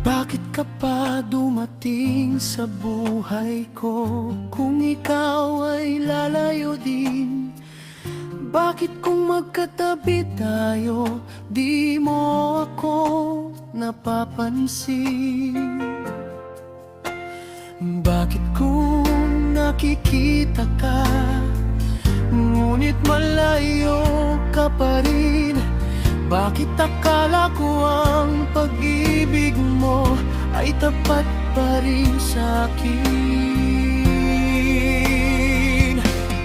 Bakit ka pa dumating sa buhay ko? Kung ikaw ay lalayo din, bakit kung magkatabi tayo, di mo ako napapansin? Bakit kung nakikita ka, ngunit malayo ka pa rin? Bakit akala ko ang pag-ibig mo ay tapat pa rin sa akin?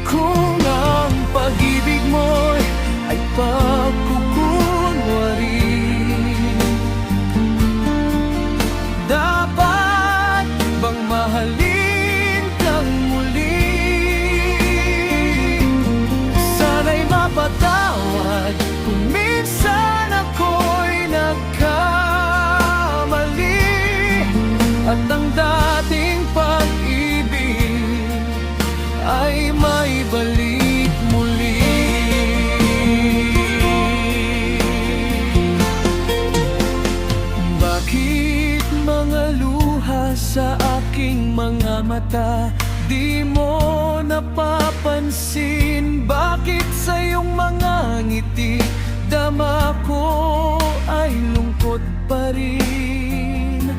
Kung ang pag-ibig mo ay pagkukunwari, dapat bang mahalin kang muli? Sana'y mapatawad kung minsan ako'y nagkamali, at ang dating pag-ibig ay may balik muli. Bakit mga luha sa aking mga mata di mo napapansin? Bakit sa iyong mga ngiti dama ko ay lungkot pa rin?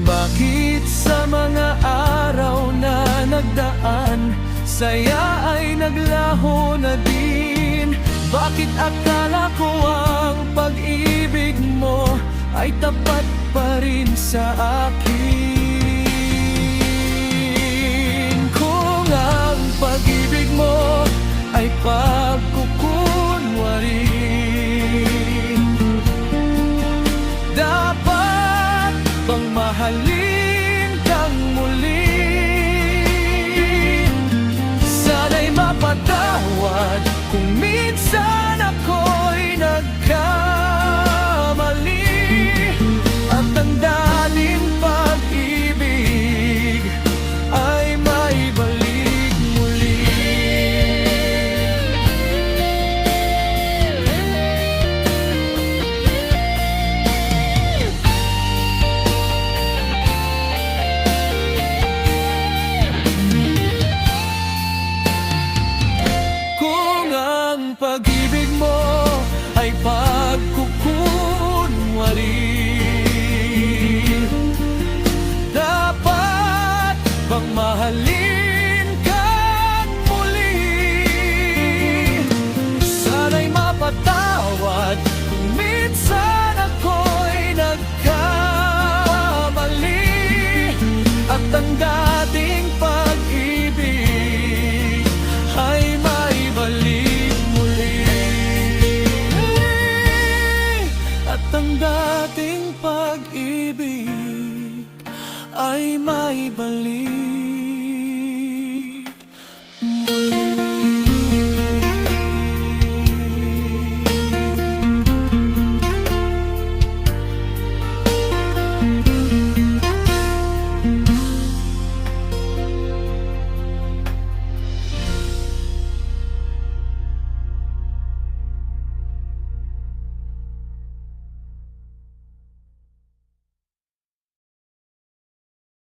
Bakit sa mga araw na nagdaan, saya ay naglaho na din? Bakit akala ko ang pag-ibig mo ay tapat pa rin sa akin? Kung ang pag-ibig mo ay pagkukunwari, dapat bang mahalin kang muli? Sana'y mapatawad kung minsan ako'y nagkamali, at ang dating pag-ibig ay may balik muli. Kung ang pag-ibig mo ay pagkukunwari, dapat bang mahalin kang muli? Sana'y mapatawad kung minsan ako'y nagkamali, at ang dating pag-ibig ay may balik muli. At ang dating pag-ibig ay may balik